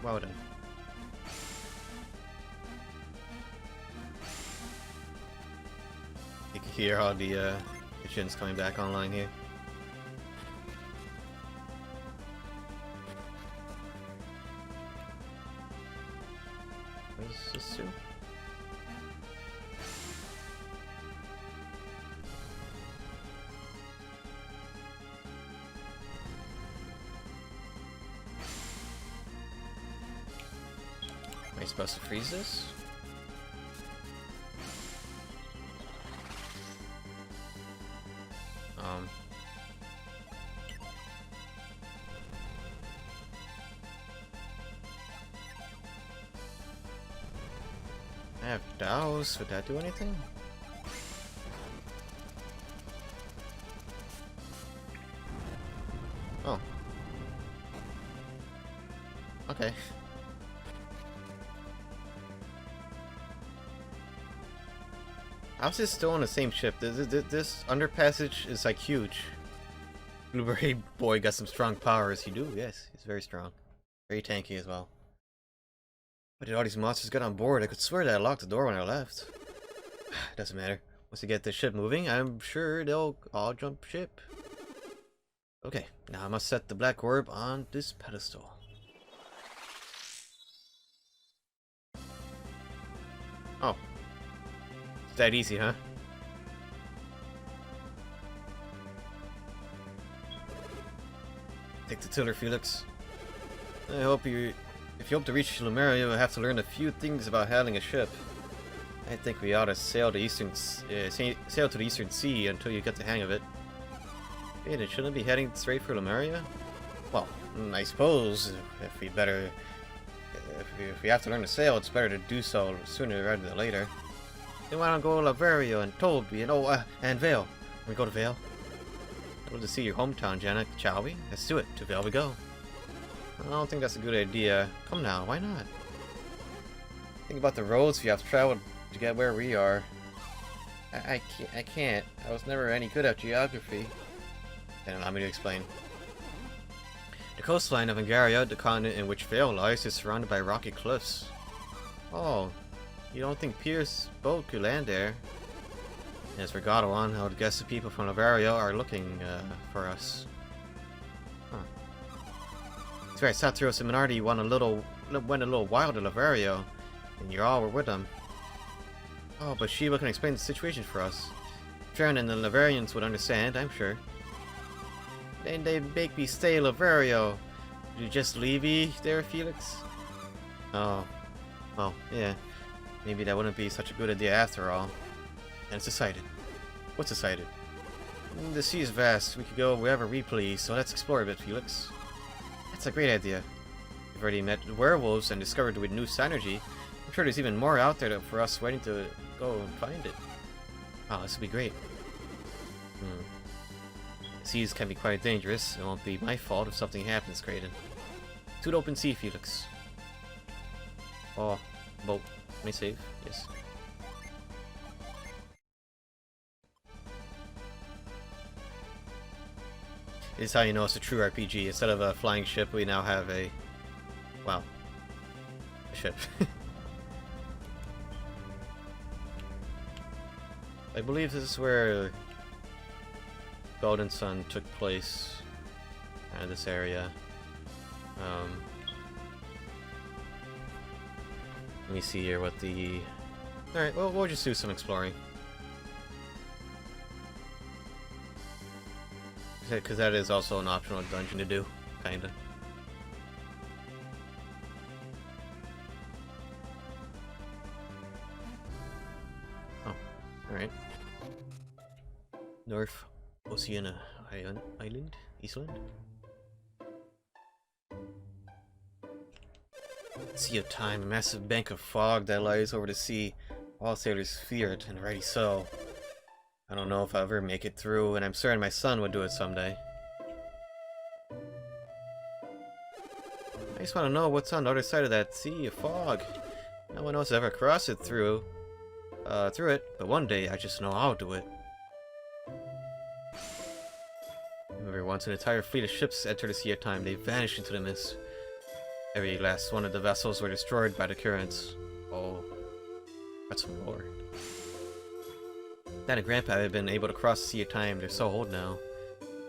Well done. You can hear how the kitchen's coming back online here. Where's this to? Am I supposed to freeze this? I have douse. Would that do anything? Oh. Okay. How's this still on the same ship? This underpassage is like huge. Blueberry boy got some strong powers. You do? Yes, he's very strong. Very tanky as well. But did all these monsters get on board? I could swear that I locked the door when I left. Doesn't matter. Once we get the ship moving, I'm sure they'll all jump ship. Okay, now I must set the black orb on this pedestal. Oh. It's that easy, huh? Take the tiller, Felix. I hope you... If you hope to reach Lumeria, you'll have to learn a few things about handling a ship. I think we ought to sail to the eastern sea until you get the hang of it. Hey, then shouldn't we be heading straight for Lumeria? Well, I suppose if we have to learn to sail, it's better to do so sooner rather than later. Then why don't go to Lavario and Toby and and Vale? Can we go to Vale? I'd love to see your hometown, Janet. Shall we? Let's do it. To Vale we go. I don't think that's a good idea. Come now, why not? Think about the roads you have traveled to get where we are. I can't. I was never any good at geography. Then allow me to explain. The coastline of Angaria, the continent in which Vale lies, is surrounded by rocky cliffs. Oh, you don't think Pierce's boat could land there? As for Godwan, I would guess the people from Lavario are looking for us. That's right, Sathiros and Minardi went a little wild at Lavario, and you all were with them. Oh, but Shiva can explain the situation for us. Sharon and the Lavarians would understand, I'm sure. Then they make me stay at Lavario. Did you just leave me there, Felix? Oh, well, yeah. Maybe that wouldn't be such a good idea after all. And it's decided. What's decided? The sea is vast. We could go wherever we please, so let's explore a bit, Felix. That's a great idea. We've already met werewolves and discovered with new synergy. I'm sure there's even more out there for us waiting to go and find it. Wow, this will be great. Seas can be quite dangerous. It won't be my fault if something happens, Kraden. To the open sea, Felix. Oh, boat. Can I save? Yes. This is how you know it's a true RPG. Instead of a flying ship, we now have a... Wow. A ship. I believe this is where Golden Sun took place. This area. Let me see here what the... Alright, well, we'll just do some exploring. Because that is also an optional dungeon to do, kinda. Oh, alright. North Oceania Island? Eastland? Sea of Time, a massive bank of fog that lies over the sea. All sailors fear it, and rightly so. I don't know if I'll ever make it through, and I'm certain my son would do it someday. I just want to know what's on the other side of that sea of fog. No one else ever crossed it through it, but one day I just know I'll do it. Remember, once an entire fleet of ships entered the Sea of Time, they vanished into the mist. Every last one of the vessels were destroyed by the currents. Oh, that's some lore. Dad and Grandpa have been able to cross the Sea of Time. They're so old now.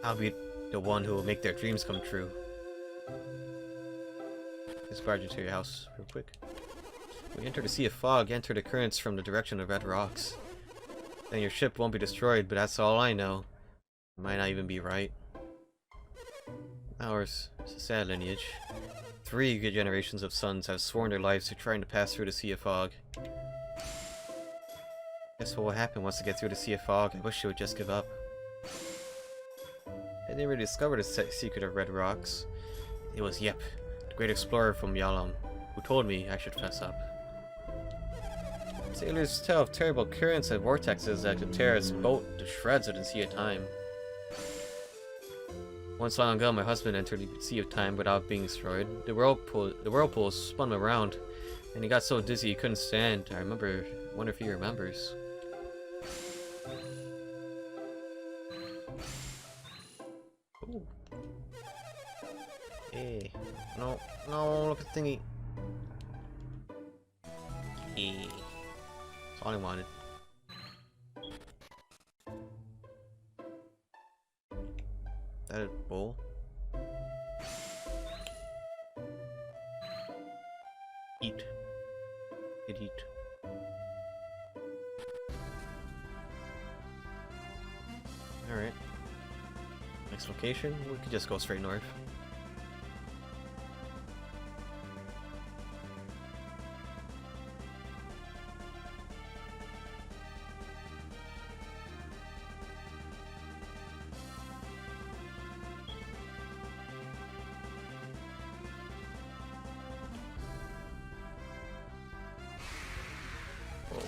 I'll be the one who will make their dreams come true. Let's barge into your house real quick. When you enter the Sea of Fog, enter the currents from the direction of red rocks. Then your ship won't be destroyed, but that's all I know. It might not even be right. Ours is a sad lineage. 3 good generations of sons have sworn their lives to trying to pass through the Sea of Fog. Guess what will happen once I get through the Sea of Fog? I wish they would just give up. I didn't really discover the secret of red rocks. It was Yep, the great explorer from Yalam, who told me I should fess up. Sailors tell of terrible currents and vortexes that could tear his boat to shreds in the Sea of Time. Once long ago, my husband entered the Sea of Time without being destroyed. The whirlpool spun him around, and he got so dizzy he couldn't stand. I wonder if he remembers. Ooh. Hey, no, look at the thingy. Hey, that's all I wanted. That a bowl? Eat. Eat. Alright. Next location? We could just go straight north.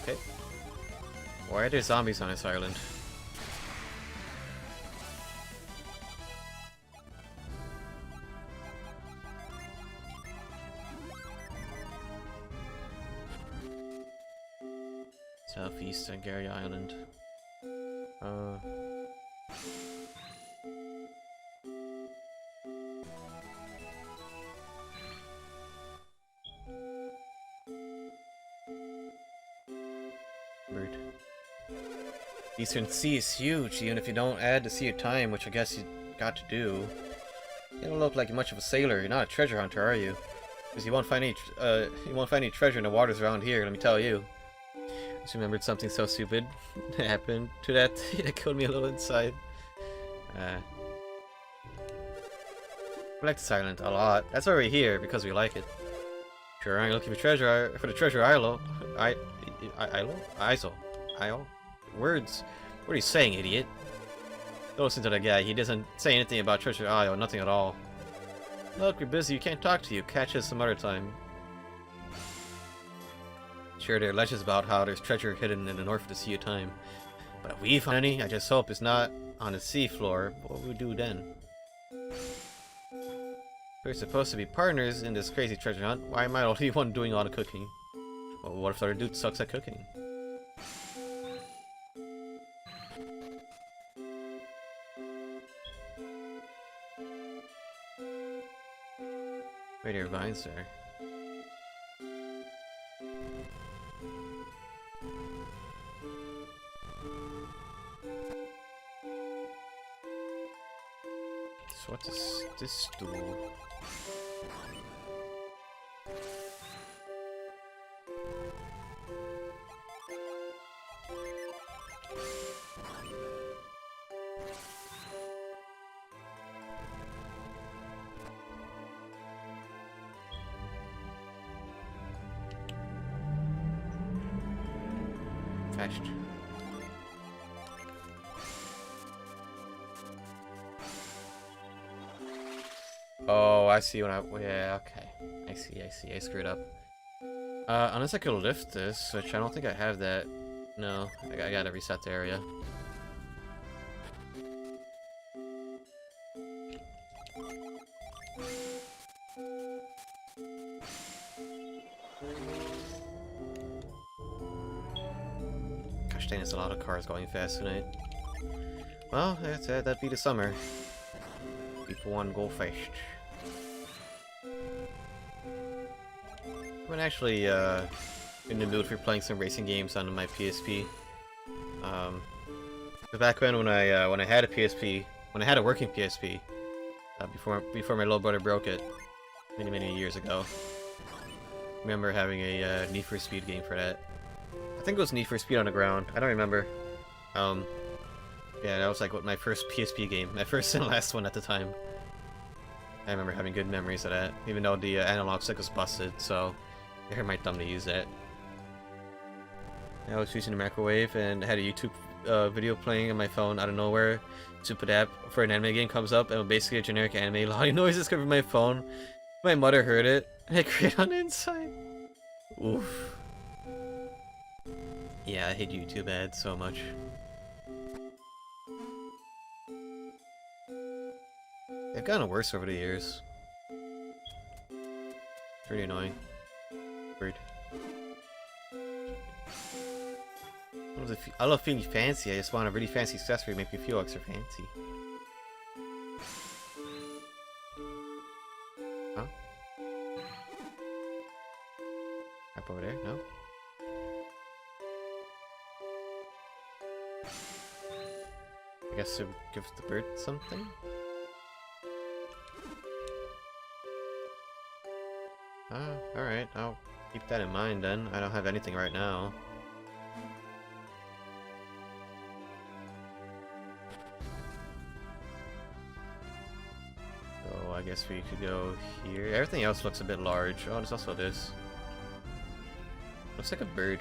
Okay. Why are there zombies on this island? Southeast Angary Island. Eastern Sea is huge, even if you don't add the Sea of Time, which I guess you got to do. You don't look like much of a sailor. You're not a treasure hunter, are you? Because you won't find any treasure in the waters around here. Let me tell you. I just remembered something so stupid happened to that. That killed me a little inside. I like this island a lot. That's why we're here, because we like it. Sure, I'm looking for the treasure isle. Isle? Words. What are you saying, idiot? Don't listen to that guy. He doesn't say anything about treasure isle, nothing at all. Look, we're busy. You can't talk to you. Catch us some other time. Sure, there are legends about how there's treasure hidden in the north of the Sea of Time. But if we find any, I just hope it's not on the sea floor. What will we do then? We're supposed to be partners in this crazy treasure hunt. Why am I the only one doing all the cooking? Well, what if the other dude sucks at cooking? Wait, there are vines there. So what is this stool? Fetched. Oh, I see when yeah, okay. I see. I screwed up. Unless I could lift this, which I don't think I have that. No, I gotta reset the area. Gosh dang, there's a lot of cars going fast tonight. Well, that'd be the summer. People want to go fast. I'm actually in the mood for playing some racing games on my PSP. Back when I had a PSP, when I had a working PSP, before my little brother broke it, many years ago. I remember having a Need for Speed game for that. I think it was Need for Speed Underground. I don't remember. Yeah, that was like my first PSP game, my first and last one at the time. I remember having good memories of that, even though the analog stick was busted, so I hurt my thumb to use that. I was using the microwave and had a YouTube video playing on my phone out of nowhere. Stupid app for an anime game comes up, and basically a generic anime louding noises come from my phone. My mother heard it, and I cried on the inside. Oof. Yeah, I hate YouTube ads so much. They've gotten worse over the years. Pretty annoying. Weird. I love feeling fancy. I just want a really fancy accessory to make me feel extra fancy. Huh? Up over there? No? I guess to give the bird something? Alright. I'll keep that in mind then. I don't have anything right now. I guess we could go here. Everything else looks a bit large. Oh, there's also this. Looks like a bird.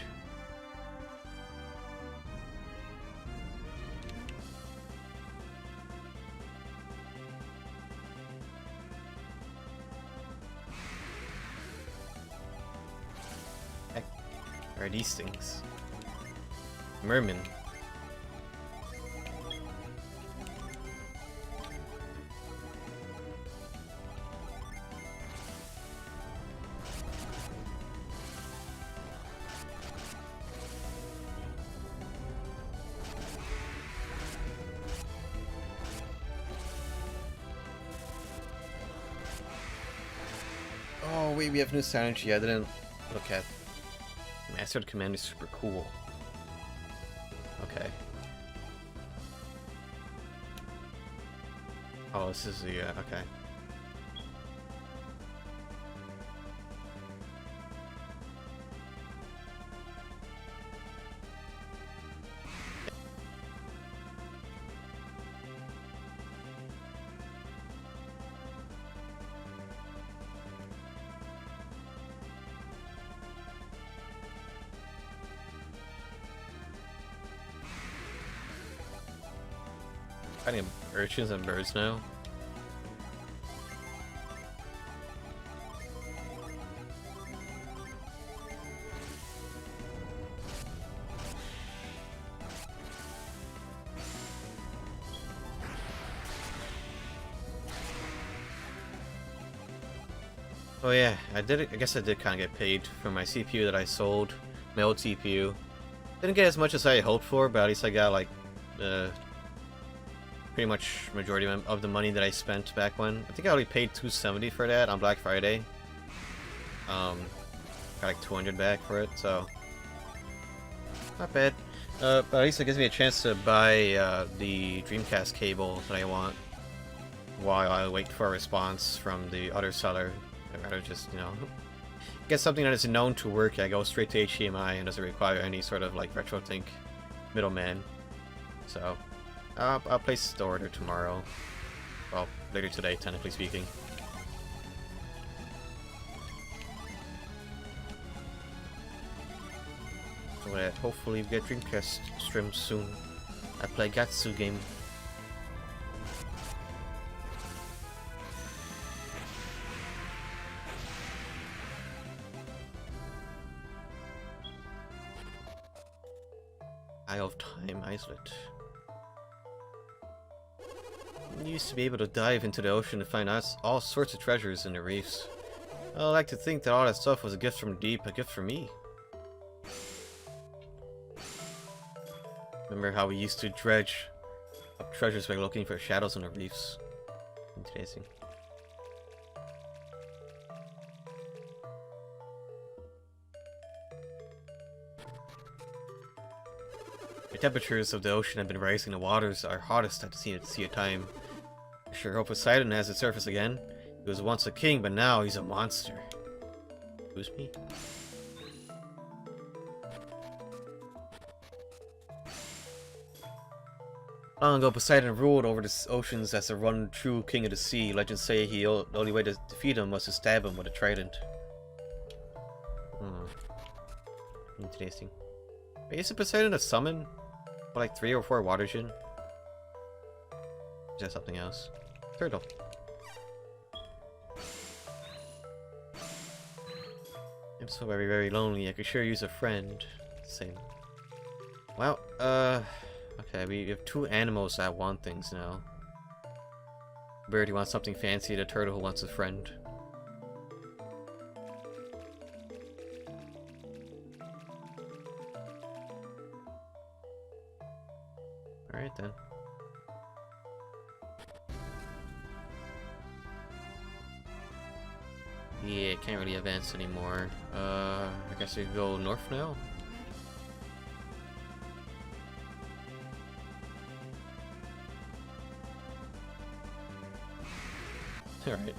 Heck, are these things? Merman. Oh wait, we have new synergy. I didn't look at. Master of Command is super cool. Okay. Oh, this is the okay. Finding urchins and birds now. Oh yeah, I guess I did kind of get paid for my CPU that I sold, my old CPU. Didn't get as much as I hoped for, but at least I got like pretty much majority of the money that I spent back when. I think I only paid $270 for that on Black Friday. Got like $200 back for it, so not bad. But at least it gives me a chance to buy the Dreamcast cable that I want while I wait for a response from the other seller. I'd rather just, you know, get something that is known to work. I go straight to HDMI and doesn't require any sort of like RetroTink middleman. So I'll place the order tomorrow. Well, later today, technically speaking. So hopefully we get Dreamcast stream soon. I play Gatsu game. Eye of Time Islet. You used to be able to dive into the ocean to find all sorts of treasures in the reefs. I like to think that all that stuff was a gift from deep, a gift from me. Remember how we used to dredge up treasures by looking for shadows on the reefs? Interesting. temperatures of the ocean have been rising. The waters are hottest at the sea of time. I sure hope Poseidon has the surface again. He was once a king, but now he's a monster. Who's me? Long ago, Poseidon ruled over the oceans as the one-true king of the sea. Legends say the only way to defeat him was to stab him with a trident. Interesting. Wait, isn't Poseidon a summon? For like 3 or 4 water gin? Is that something else? Turtle. I'm so very, very lonely. I could sure use a friend. Same. Well, okay, we have 2 animals that want things now. Bird who wants something fancy, the turtle who wants a friend. Alright then. Yeah, can't really advance anymore. I guess we can go north now? Alright.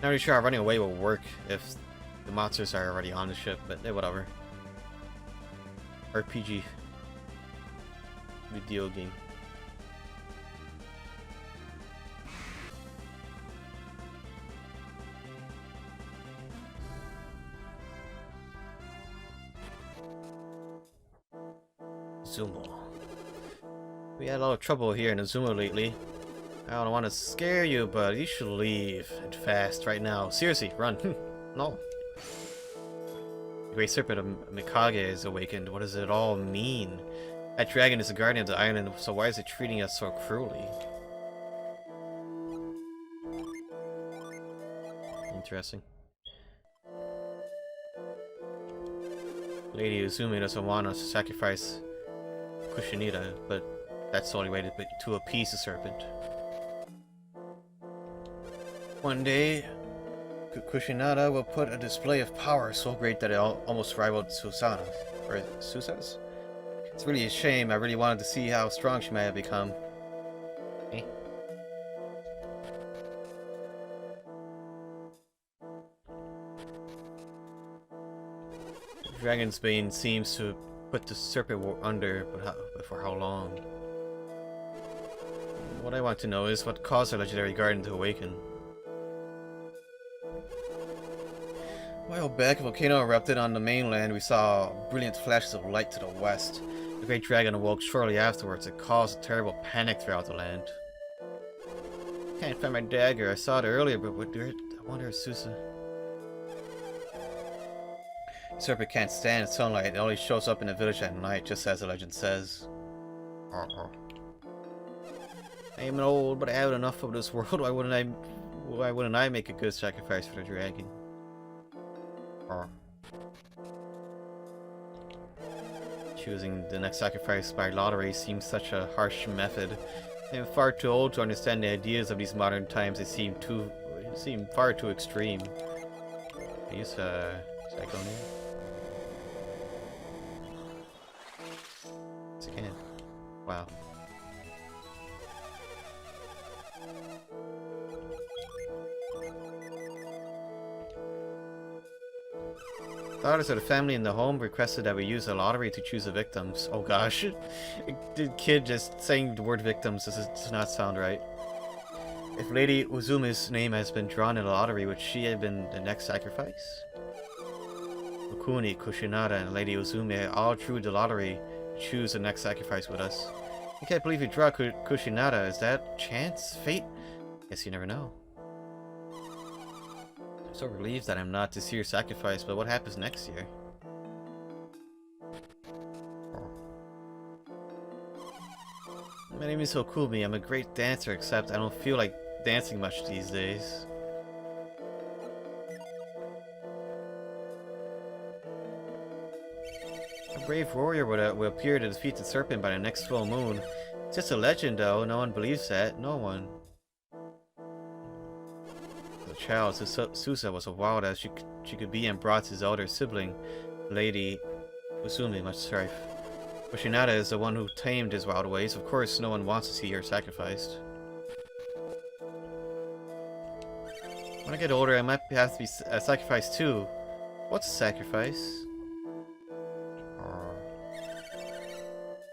Not really sure how running away will work if the monsters are already on the ship, but whatever. RPG. Video game. Zumo. We had a lot of trouble here in Azuma lately. I don't want to scare you, but you should leave, and fast, right now. Seriously, run. No. The Great Serpent of Mikage is awakened. What does it all mean? That dragon is the guardian of the island, so why is it treating us so cruelly? Interesting. Lady Uzumi doesn't want us to sacrifice Kushinita, but that's the only way to appease the serpent. One day, Kushinada will put a display of power so great that it almost rivaled Susanna's. It's really a shame. I really wanted to see how strong she may have become. Eh? Dragon's Bane seems to put the serpent under, but for how long? What I want to know is what caused our legendary guardian to awaken. A while back, a volcano erupted on the mainland. We saw brilliant flashes of light to the west. The great dragon awoke shortly afterwards. It caused a terrible panic throughout the land. Can't find my dagger. I saw it earlier, but I wonder if Susa... The serpent can't stand sunlight. It only shows up in the village at night, just as the legend says. I am old, but I have enough of this world. Why wouldn't I make a good sacrifice for the dragon? Choosing the next sacrifice by lottery seems such a harsh method. I am far too old to understand the ideas of these modern times. They seem far too extreme. I use Cyclone. Yes, I can. Wow. Daughters of the family in the home requested that we use a lottery to choose the victims. Oh gosh. The kid just saying the word victims does not sound right. If Lady Uzumi's name has been drawn in the lottery, would she have been the next sacrifice? Ukuni, Kushinada, and Lady Uzumi all drew the lottery to choose the next sacrifice with us. I can't believe you draw Kushinada. Is that chance? Fate? Guess you never know. I'm so relieved that I'm not this year's sacrifice, but what happens next year? My name is Hokumi. I'm a great dancer, except I don't feel like dancing much these days. A brave warrior will appear to defeat the serpent by the next full moon. It's just a legend, though. No one believes that. No one. As a child, Susa was as wild as she could be and brought his elder sibling, Lady Uzumi, much strife. Kushinada is the one who tamed his wild ways. Of course, no one wants to see her sacrificed. When I get older, I might have to be sacrificed too. What's a sacrifice?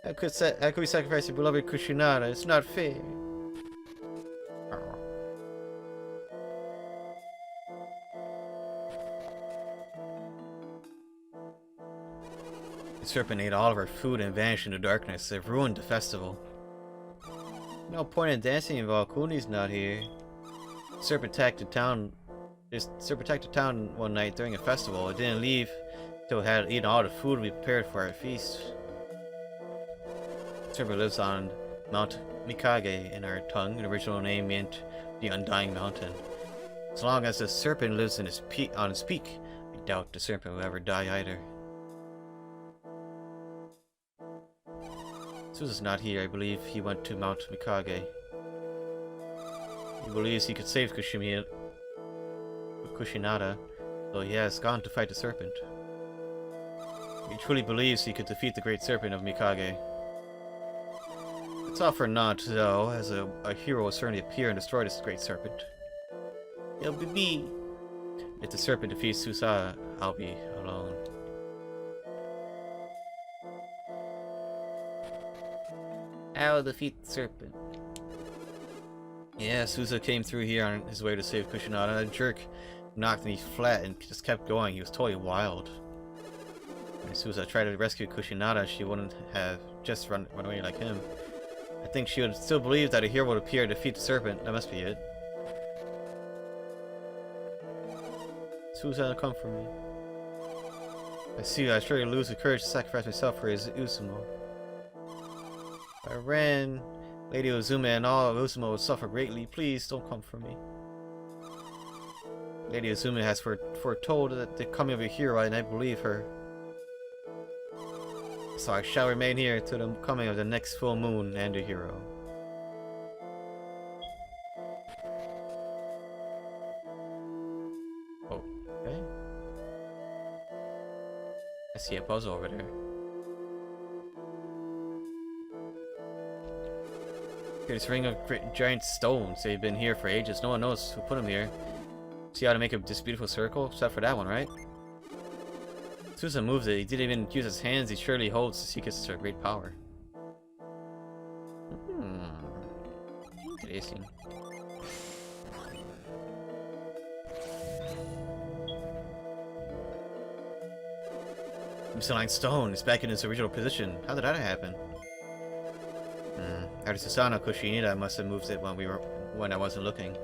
How could we sacrifice your beloved Kushinada? It's not fair. The serpent ate all of our food and vanished into darkness. It ruined the festival. No point in dancing while Kuni's not here. The serpent attacked the town. Serpent attacked the town one night during a festival. It didn't leave till it had eaten all the food we prepared for our feast. The serpent lives on Mount Mikage in our tongue. The original name meant the Undying Mountain. As long as the serpent lives in on his peak, I doubt the serpent will ever die either. Susa's not here. I believe he went to Mount Mikage. He believes he could save Kushinada, though he has gone to fight the serpent. He truly believes he could defeat the great serpent of Mikage. It's all for naught, though, as a hero will certainly appear and destroy this great serpent. It'll be me. If the serpent defeats Susa, I'll be alone. I'll defeat the serpent. Yeah, Susa came through here on his way to save Kushinada. That jerk knocked me flat and just kept going. He was totally wild. When Susa tried to rescue Kushinada, she wouldn't have just run away like him. I think she would still believe that a hero would appear to defeat the serpent. That must be it. Susa, come for me. I see, I surely lose the courage to sacrifice myself for his Usumo. If I ran, Lady Uzuma and all of Usumo would suffer greatly. Please don't come for me. Lady Uzuma has foretold that the coming of a hero, and I believe her. So I shall remain here till the coming of the next full moon and the hero. Oh, okay. I see a puzzle over there. This ring of giant stones. They've been here for ages. No one knows who put them here. See how to make this beautiful circle? Except for that one, right? Susa moves it. He didn't even use his hands. He surely holds the secrets to great power. Interesting. Crystalline stone is back in its original position. How did that happen? Artist Susano Kushinada must have moved it when I wasn't looking.